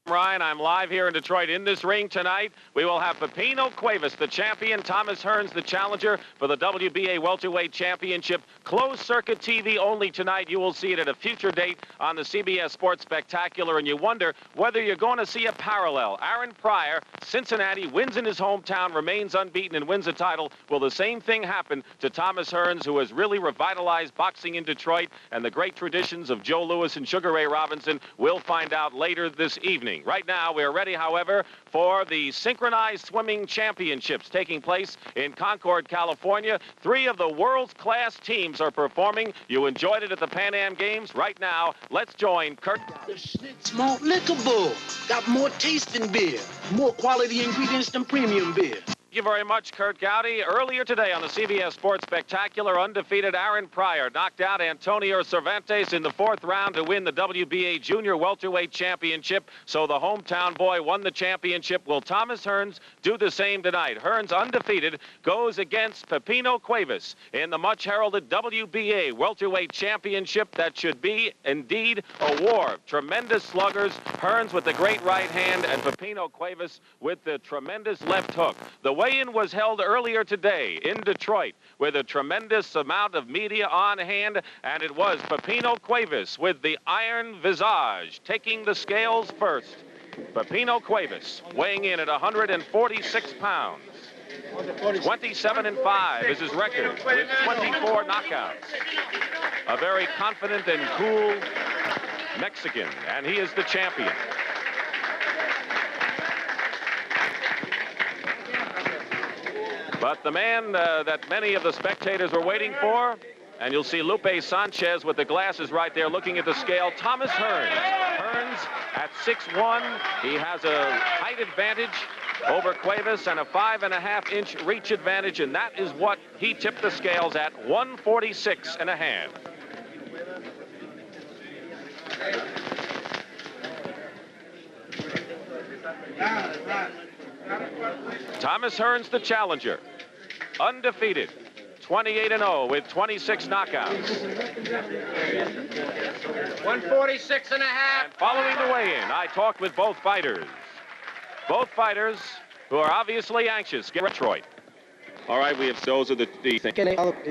Ryan, I'm live here in Detroit. In this ring tonight, we will have Pipino Cuevos, the champion, Thomas Hearns, the challenger for the WBA Welterweight Championship. Closed circuit TV only tonight. You will see it at a future date on the CBS Sports Spectacular, and you wonder whether you're going to see a parallel. Aaron Pryor, Cincinnati, wins in his hometown, remains unbeaten, and wins a title. Will the same thing happen to Thomas Hearns, who has really revitalized boxing in Detroit and the great traditions of Joe Louis and Sugar Ray Robinson? We'll find out later this evening. Right now, we're ready, however, for the Synchronized Swimming Championships taking place in Concord, California. 3 of the world's class teams are performing. You enjoyed it at the Pan Am Games. Right now, let's join Kurt. The Schlitz Malt Liquor Bull got more taste than beer, more quality ingredients than premium beer. Thank you very much, Kurt Gowdy. Earlier today on the CBS Sports Spectacular, undefeated Aaron Pryor knocked out Antonio Cervantes in the 4th round to win the WBA Junior Welterweight Championship. So the hometown boy won the championship. Will Thomas Hearns do the same tonight? Hearns, undefeated, goes against Pipino Cuevos in the much-heralded WBA Welterweight Championship. That should be, indeed, a war. Tremendous sluggers. Hearns with the great right hand and Pipino Cuevos with the tremendous left hook. The weigh-in was held earlier today in Detroit with a tremendous amount of media on hand, and it was Pipino Cuevos with the iron visage taking the scales first. Pipino Cuevos weighing in at 146 pounds. 27-5 is his record with 24 knockouts. A very confident and cool Mexican, and he is the champion. But the man that many of the spectators were waiting for, and you'll see Lupe Sanchez with the glasses right there looking at the scale, Thomas Hearns. Hearns at 6'1", he has a height advantage over Cuevos and a 5.5-inch reach advantage, and that is what he tipped the scales at, 146.5. Thomas Hearns, the challenger, undefeated, 28-0 with 26 knockouts. 146.5. And following the weigh-in, I talked with both fighters. Both fighters who are obviously anxious. Get Detroit. All right, we have those are the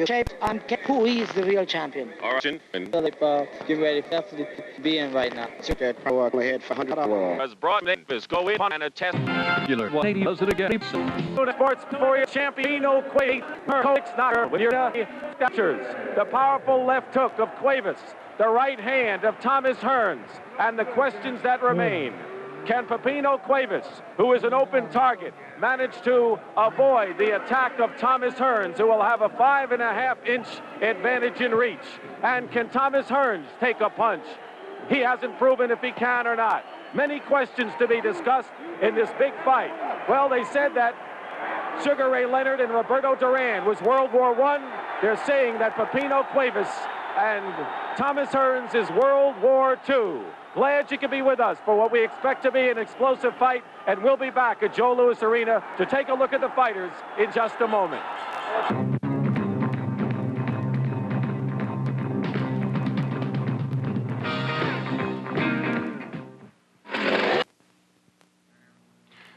shape and who is the real champion. All right, and get ready definitely to be in right now. Ahead for $100. As broad members go in and a test. 180 does it again. Sports for your champion, Cuevos, with your captures. The powerful left hook of Cuevos, the right hand of Thomas Hearns, and the questions that remain. Can Pipino Cuevos, who is an open target, manage to avoid the attack of Thomas Hearns, who will have a 5.5-inch advantage in reach? And can Thomas Hearns take a punch? He hasn't proven if he can or not. Many questions to be discussed in this big fight. Well, they said that Sugar Ray Leonard and Roberto Duran was World War I. They're saying that Pipino Cuevos and Thomas Hearns is World War II. Glad you could be with us for what we expect to be an explosive fight, and we'll be back at Joe Louis Arena to take a look at the fighters in just a moment.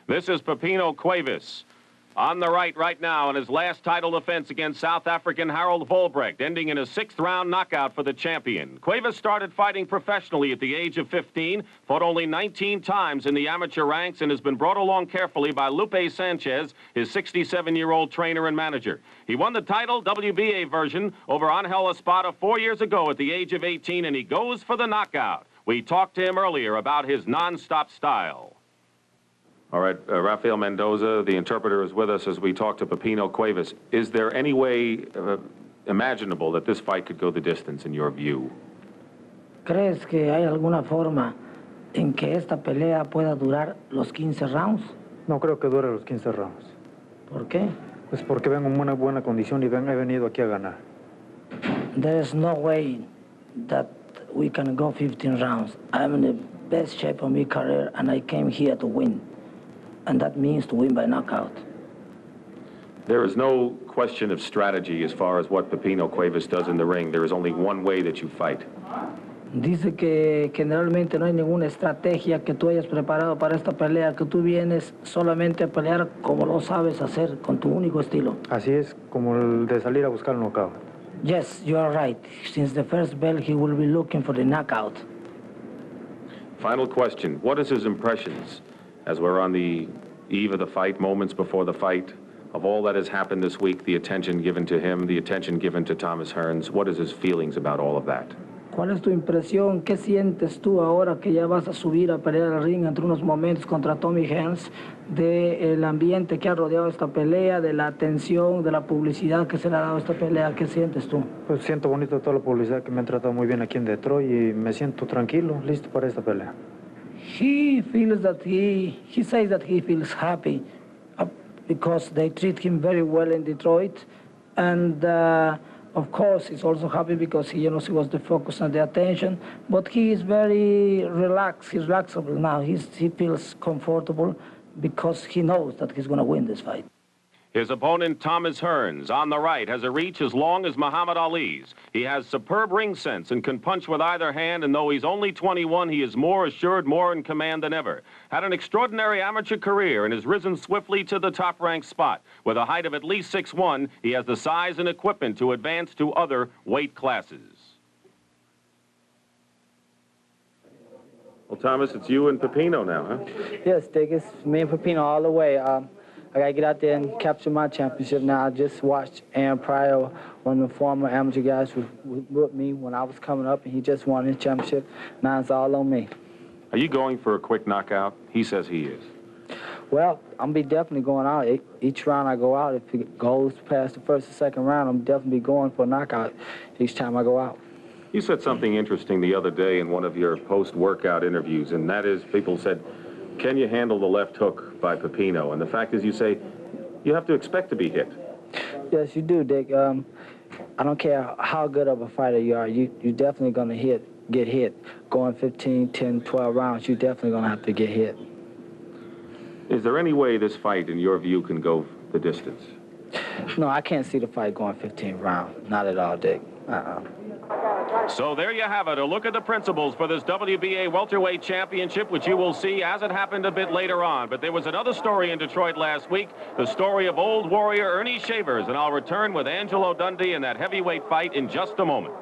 This is Pipino Cuevos. On the right now in his last title defense against South African Harold Volbrecht, ending in a 6th-round knockout for the champion. Cuevos started fighting professionally at the age of 15, fought only 19 times in the amateur ranks, and has been brought along carefully by Lupe Sanchez, his 67-year-old trainer and manager. He won the title WBA version over Angel Espada 4 years ago at the age of 18, and he goes for the knockout. We talked to him earlier about his non-stop style. All right, Rafael Mendoza, the interpreter, is with us as we talk to Pipino Cuevos. Is there any way imaginable that this fight could go the distance, in your view? ¿Crees que hay alguna forma en que esta pelea pueda durar los 15 rounds? No creo que dure los 15 rounds. ¿Por qué? Pues porque vengo en una buena condición y he venido aquí a ganar. There is no way that we can go 15 rounds. I'm in the best shape of my career, and I came here to win. And that means to win by knockout. There is no question of strategy as far as what Pipino Cuevos does in the ring. There is only one way that you fight. Dice que generalmente no hay ninguna estrategia que tú hayas preparado para esta pelea, que tú vienes solamente a pelear como lo sabes hacer, con tu único estilo. Así es, como el de salir a buscar el knockout. Yes, you are right. Since the first bell, he will be looking for the knockout. Final question. What is his impressions as we're on the eve of the fight, moments before the fight, of all that has happened this week, the attention given to him, the attention given to Thomas Hearns? What is his feelings about all of that? ¿Cuál es tu impresión? ¿Qué sientes tú ahora que ya vas a subir a pelear al ring entre unos momentos contra Tommy Hearns, del ambiente que ha rodeado esta pelea, de la atención, de la publicidad que se le ha dado a esta pelea? ¿Qué sientes tú? Pues siento bonito toda la publicidad que me han tratado muy bien aquí en Detroit y me siento tranquilo, listo para esta pelea. He feels that he says that he feels happy because they treat him very well in Detroit, and of course, he's also happy because he was the focus and the attention, but he is very relaxed. He's relaxable now. He feels comfortable because he knows that he's going to win this fight. His opponent, Thomas Hearns, on the right, has a reach as long as Muhammad Ali's. He has superb ring sense and can punch with either hand, and though he's only 21, he is more assured, more in command than ever. Had an extraordinary amateur career and has risen swiftly to the top-ranked spot. With a height of at least 6'1", he has the size and equipment to advance to other weight classes. Well, Thomas, it's you and Pipino now, huh? Yes, Dick, it's me and Pipino all the way. I got to get out there and capture my championship now. I just watched Aaron Pryor, one of the former amateur guys, was with me when I was coming up, and he just won his championship. Now it's all on me. Are you going for a quick knockout? He says he is. Well, I'm be definitely going out. Each round I go out, if it goes past the first or second round, I'm definitely going for a knockout each time I go out. You said something interesting the other day in one of your post-workout interviews, and that is, people said, can you handle the left hook by Pipino? And the fact is, you say, you have to expect to be hit. Yes, you do, Dick. I don't care how good of a fighter you are, you're definitely going to get hit. Going 15, 10, 12 rounds, you're definitely going to have to get hit. Is there any way this fight, in your view, can go the distance? No, I can't see the fight going 15 rounds. Not at all, Dick. So there you have it, a look at the principles for this WBA welterweight championship, which you will see as it happened a bit later on. But there was another story in Detroit last week, the story of old warrior Ernie Shavers, and I'll return with Angelo Dundee in that heavyweight fight in just a moment.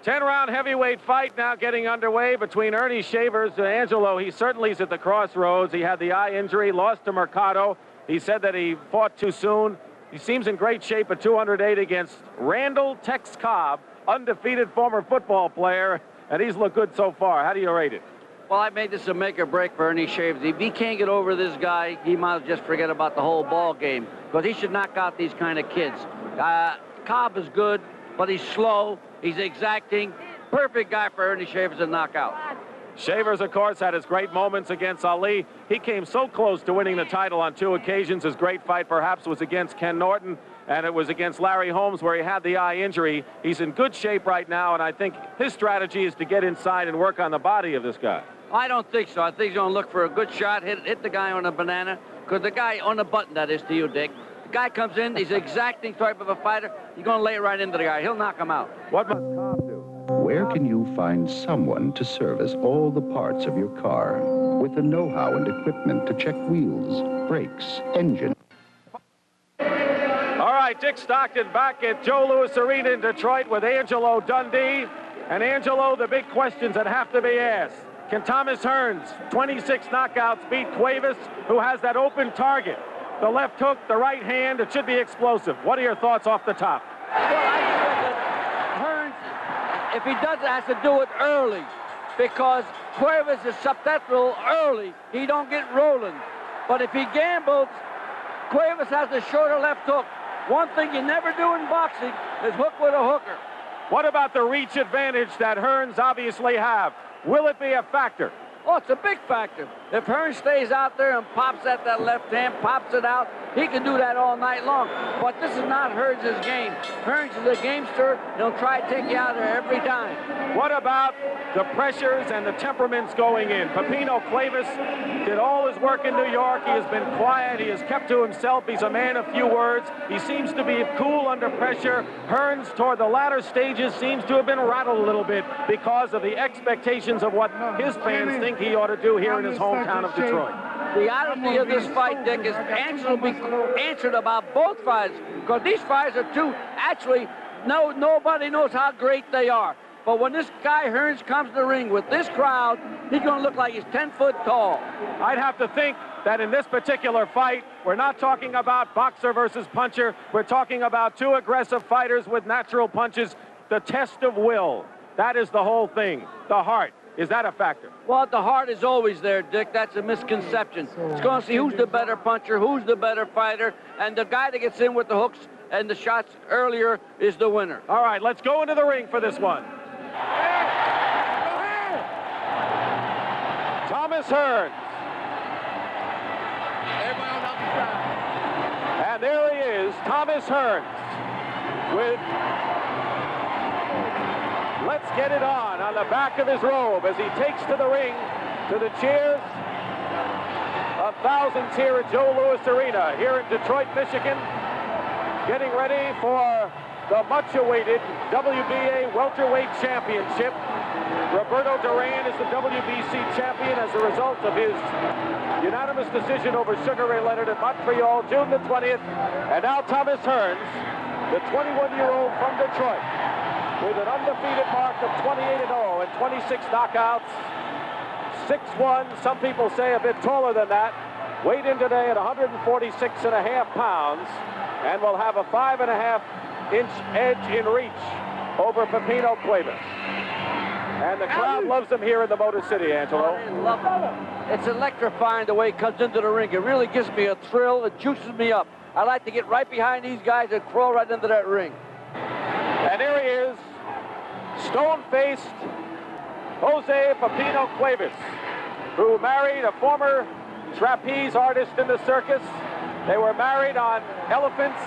10-round heavyweight fight now getting underway between Ernie Shavers and Angelo. He certainly is at the crossroads. He had the eye injury, lost to Mercado. He said that he fought too soon. He seems in great shape at 208 against Randall Tex Cobb, undefeated former football player, and he's looked good so far. How do you rate it? Well, I made this a make or break for Ernie Shavers. If he can't get over this guy, he might just forget about the whole ball game, because he should knock out these kind of kids. Cobb is good, but he's slow, he's exacting. Perfect guy for Ernie Shavers to knock out. Shavers, of course, had his great moments against Ali. He came so close to winning the title on 2 occasions. His great fight, perhaps, was against Ken Norton, and it was against Larry Holmes, where he had the eye injury. He's in good shape right now, and I think his strategy is to get inside and work on the body of this guy. I don't think so. I think he's going to look for a good shot, hit the guy on a banana, because the guy on the button, that is to you, Dick. The guy comes in, he's an exacting type of a fighter. You're going to lay it right into the guy. He'll knock him out. What must Cobb do? Where can you find someone to service all the parts of your car with the know-how and equipment to check wheels, brakes, engine? All right, Dick Stockton back at Joe Louis Arena in Detroit with Angelo Dundee. And Angelo, the big questions that have to be asked. Can Thomas Hearns, 26 knockouts, beat Cuevas, who has that open target? The left hook, the right hand, it should be explosive. What are your thoughts off the top? Well, I think that Hearns, if he does it, has to do it early, because Cuevas is susceptible early. He don't get rolling. But if he gambles, Cuevas has the shorter left hook. One thing you never do in boxing is hook with a hooker. What about the reach advantage that Hearns obviously have? Will it be a factor? Oh, it's a big factor. If Hearns stays out there and pops at that left hand, pops it out, he can do that all night long. But this is not Hearns' game. Hearns is a gamester. He'll try to take you out there every time. What about the pressures and the temperaments going in? Pipino Cuevos did all his work in New York. He has been quiet. He has kept to himself. He's a man of few words. He seems to be cool under pressure. Hearns, toward the latter stages, seems to have been rattled a little bit because of the expectations of what his fans think he ought to do here in his hometown of Detroit. The oddity of this fight, Dick, is answers will be answered about both fighters, because these fighters are two, actually, nobody knows how great they are. But when this guy Hearns comes to the ring with this crowd, he's going to look like he's 10 foot tall. I'd have to think that in this particular fight, we're not talking about boxer versus puncher. We're talking about two aggressive fighters with natural punches. The test of will. That is the whole thing. The heart. Is that a factor? Well, the heart is always there, Dick. That's a misconception. It's going to see who's the better puncher, who's the better fighter, and the guy that gets in with the hooks and the shots earlier is the winner. All right, let's go into the ring for this one. Thomas Hearns. And there he is, Thomas Hearns, with "Let's Get It On" the back of his robe as he takes to the ring, to the cheers of thousands here at Joe Louis Arena here in Detroit, Michigan, getting ready for the much-awaited WBA welterweight championship. Roberto Duran is the WBC champion as a result of his unanimous decision over Sugar Ray Leonard at Montreal, June the 20th. And now Thomas Hearns, the 21-year-old from Detroit, with an undefeated mark of 28-0 and 26 knockouts, 6'1", some people say a bit taller than that, weighed in today at 146.5 pounds, and will have a 5.5-inch edge in reach over Pipino Cuevos. And the crowd loves him here in the Motor City, Angelo. I love it. It's electrifying the way he comes into the ring. It really gives me a thrill. It juices me up. I like to get right behind these guys and crawl right into that ring. And here he is, stone-faced Jose Pipino Cuevos, who married a former trapeze artist in the circus. They were married on elephants.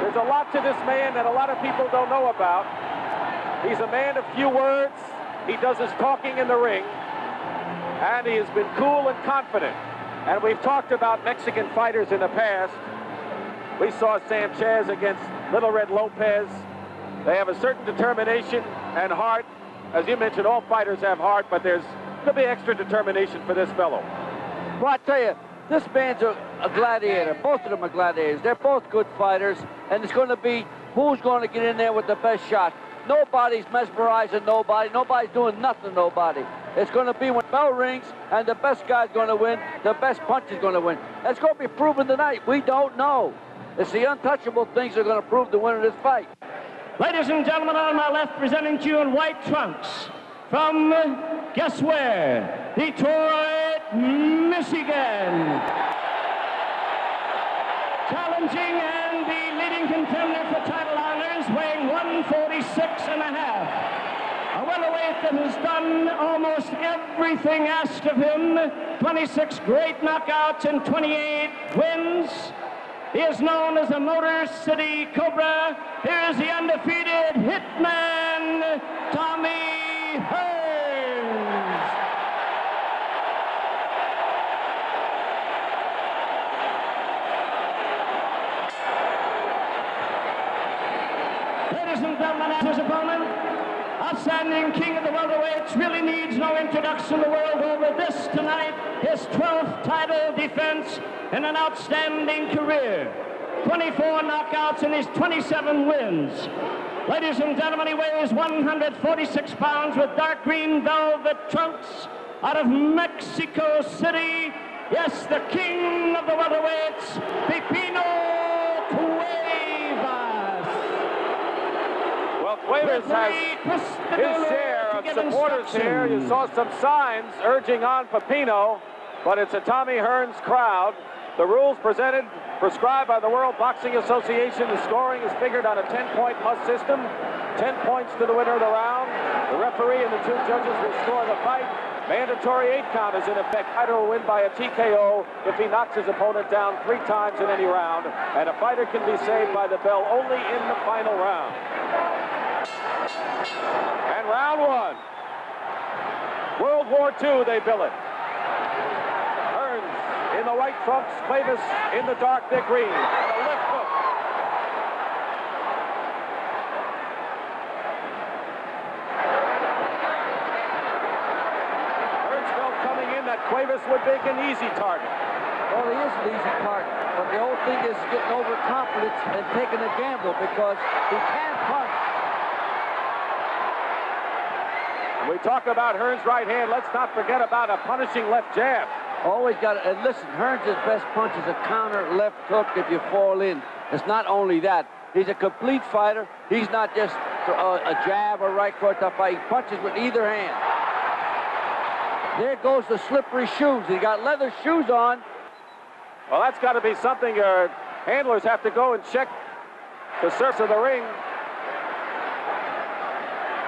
There's a lot to this man that a lot of people don't know about. He's a man of few words. He does his talking in the ring, and he has been cool and confident. And we've talked about Mexican fighters in the past. We saw Sanchez against Little Red Lopez. They have a certain determination and heart. As you mentioned, all fighters have heart, but there's going to be extra determination for this fellow. Well, I tell you, this man's a gladiator. Both of them are gladiators. They're both good fighters, and it's going to be who's going to get in there with the best shot. Nobody's mesmerizing nobody. Nobody's doing nothing to nobody. It's going to be when the bell rings and the best guy's going to win, the best punch is going to win. That's going to be proven tonight. We don't know. It's the untouchable things that are going to prove the winner of this fight. Ladies and gentlemen, on my left, presenting to you in white trunks, from, guess where? Detroit, Michigan. Challenging and the leading contender for title honors, weighing 146.5. A welterweight that has done almost everything asked of him. 26 great knockouts and 28 wins. He is known as the Motor City Cobra. Here is the undefeated Hitman, Tommy Hearns. Ladies and gentlemen, as his opponent, outstanding king of the welterweights, really needs no introduction the world over. This tonight, his 12th title defense in an outstanding career. 24 knockouts in his 27 wins. Ladies and gentlemen, he weighs 146 pounds with dark green velvet trunks out of Mexico City. Yes, the king of the welterweights, Pipino Cuevos. Well, Cuevos has his share of supporters here. You saw some signs urging on Pipino, but it's a Tommy Hearns crowd. The rules prescribed by the World Boxing Association. The scoring is figured on a 10-point must system. 10 points to the winner of the round. The referee and the two judges will score the fight. Mandatory 8 count is in effect. Fighter will win by a TKO if he knocks his opponent down 3 times in any round. And a fighter can be saved by the bell only in the final round. And round 1. World War II, they bill it. Hearns in the white trunks, Cuevas in the dark, thick green. And a left hook. That Cuevas would make an easy target. Well, he is an easy target, but the whole thing is getting overconfident and taking a gamble because he can't punch. We talk about Hearns' right hand. Let's not forget about a punishing left jab. Always got to, and listen, Hearns' best punch is a counter left hook if you fall in. It's not only that. He's a complete fighter. He's not just a jab or right cross to fight. He punches with either hand. There goes the slippery shoes. He got leather shoes on. Well, that's got to be something handlers have to go and check the surface of the ring.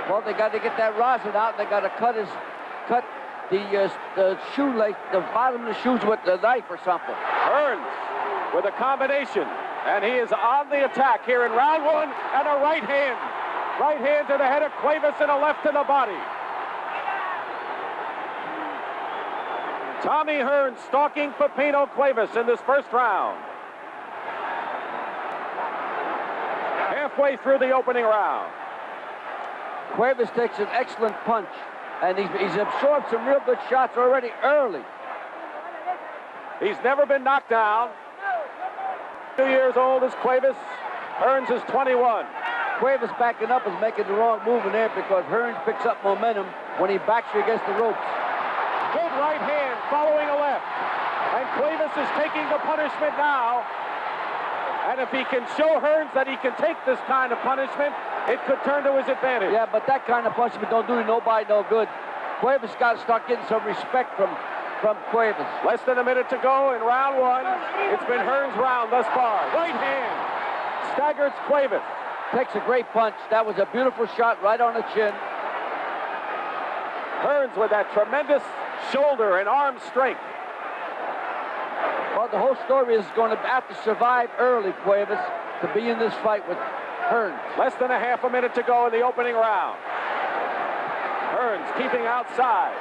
Well, they got to get that rosin out. They got to cut the shoelace, the bottom of the shoes with the knife or something. Hearns with a combination, and he is on the attack here in round 1, and a right hand. Right hand to the head of Cuevas and a left to the body. Tommy Hearns stalking Pipino Cuevas in this first round. Halfway through the opening round. Cuevas takes an excellent punch, and he's absorbed some real good shots already early. He's never been knocked down. 2 years old is Cuevas. Hearns is 21. Cuevas backing up is making the wrong move in there because Hearns picks up momentum when he backs you against the ropes. Good right hand following a left. And Cuevas is taking the punishment now. And if he can show Hearns that he can take this kind of punishment, it could turn to his advantage. Yeah, but that kind of punishment don't do nobody no good. Cuevas got to start getting some respect from Cuevas. Less than a minute to go in round 1. It's been Hearns' round thus far. Right hand staggers Cuevas. Takes a great punch. That was a beautiful shot right on the chin. Hearns with that tremendous shoulder and arm strength. Well, the whole story is going to have to survive early, Cuevas, to be in this fight with Hearns. Less than a half a minute to go in the opening round. Hearns keeping outside.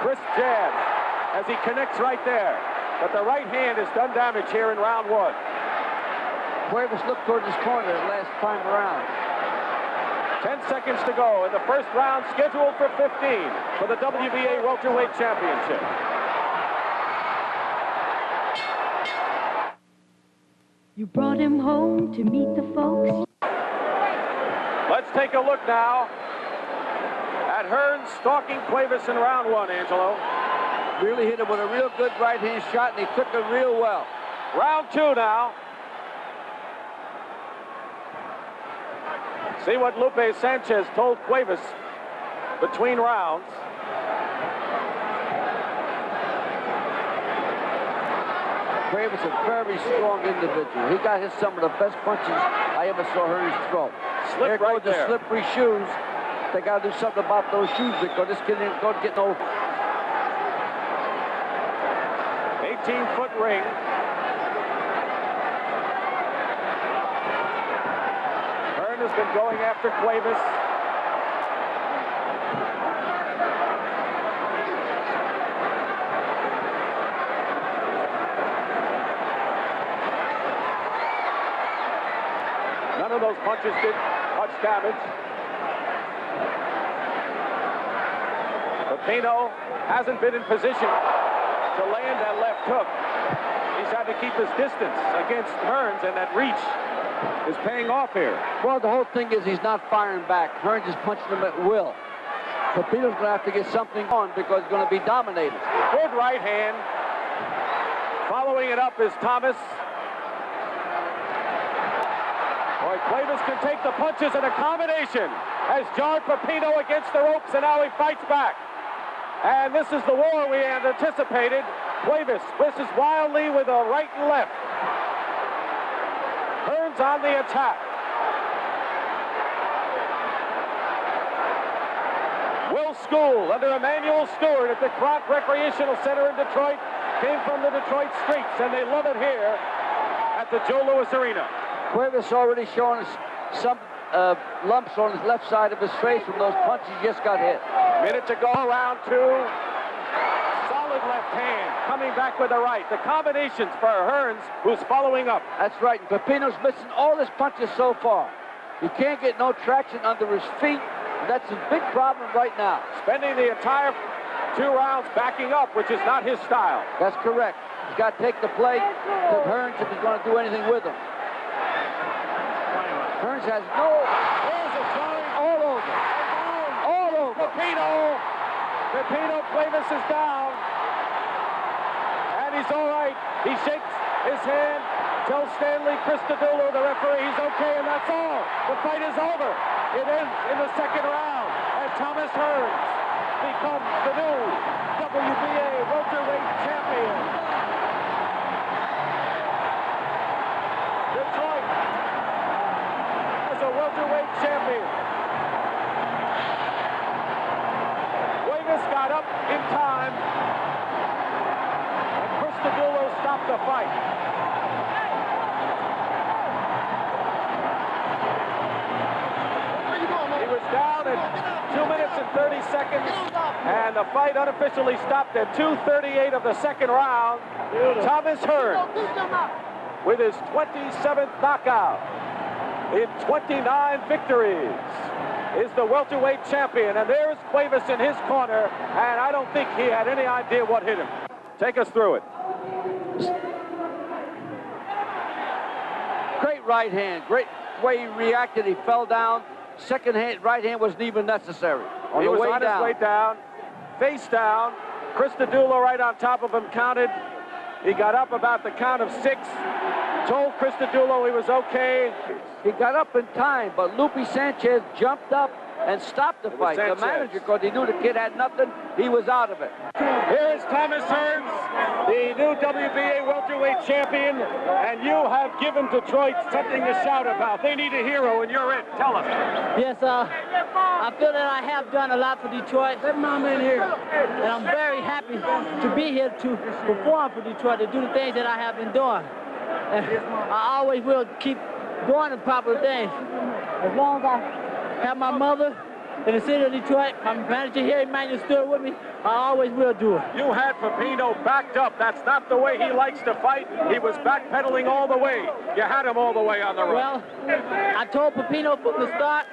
Crisp jab as he connects right there. But the right hand has done damage here in round 1. Cuevas looked towards his corner last time around. 10 seconds to go in the first round, scheduled for 15 for the WBA Welterweight Championship. You brought him home to meet the folks. Let's take a look now at Hearns stalking Cuevas in round 1, Angelo. Really hit him with a real good right-hand shot, and he took it real well. Round 2 now. See what Lupe Sanchez told Cuevas between rounds. Cuevas is a very strong individual. He got hit some of the best punches I ever saw Hearns throw. Slip right there. The slippery shoes. They got to do something about those shoes because this kid ain't going to get no. 18-foot ring. Hearns has been going after Cuevas. None of those punches did much damage. Pipino hasn't been in position to land that left hook. He's had to keep his distance against Hearns, and that reach is paying off here. Well, the whole thing is he's not firing back. Hearns is punching him at will. Pipino's going to have to get something on because he's going to be dominated. Good right hand. Following it up is Thomas. Boy, Cuevas can take the punches, and a combination has jarred Pipino against the ropes, and now he fights back. And this is the war we had anticipated. Cuevas twists wildly with a right and left. Hearns on the attack. Will School under Emmanuel Stewart at the Kroc Recreational Center in Detroit came from the Detroit streets, and they love it here at the Joe Louis Arena. Cuevas already showing us some lumps on his left side of his face from those punches he just got hit. Minute to go, round two. Solid left hand, coming back with the right. The combinations for Hearns, who's following up. That's right, and Pipino's missing all his punches so far. He can't get no traction under his feet, and that's a big problem right now. Spending the entire 2 rounds backing up, which is not his style. That's correct. He's got to take the plate to Hearns if he's going to do anything with him. Hearns has no... There's a throwing. All over. All over. Pipino Cuevos is down. And he's all right. He shakes his hand, tells Stanley Christodoulou, the referee, he's okay, and that's all. The fight is over. It ends in the second round. And Thomas Hearns becomes the new WBA welterweight champion. Detroit as a welterweight champion. Cuevas got up in time, and Christodoulou stopped the fight. He was down at 2 minutes and 30 seconds, and the fight unofficially stopped at 2:38 of the second round. Thomas Hearns, with his 27th knockout in 29 victories, is the welterweight champion. And there's Cuevas in his corner, and I don't think he had any idea what hit him. Take us through it. Great right hand. Great way he reacted. He fell down. Second hand, right hand wasn't even necessary. He was on his way down, face down. Christodoulou right on top of him counted. He got up about the count of 6. Told Christodoulou he was okay. He got up in time, but Lupe Sanchez jumped up and stopped the fight. The manager, because he knew the kid had nothing, he was out of it. Here is Thomas Hearns, the new WBA welterweight champion, and you have given Detroit something to shout about. They need a hero, and you're it. Tell us. Yes, I feel that I have done a lot for Detroit. Let Mama in here. And I'm very happy to be here to perform for Detroit, to do the things that I have been doing. And I always will keep doing the proper things. As long as I have my mother in the city of Detroit, my manager here, Emmanuel Stewart, with me, I always will do it. You had Pipino backed up. That's not the way he likes to fight. He was backpedaling all the way. You had him all the way on the run. Well, I told Pipino from the start.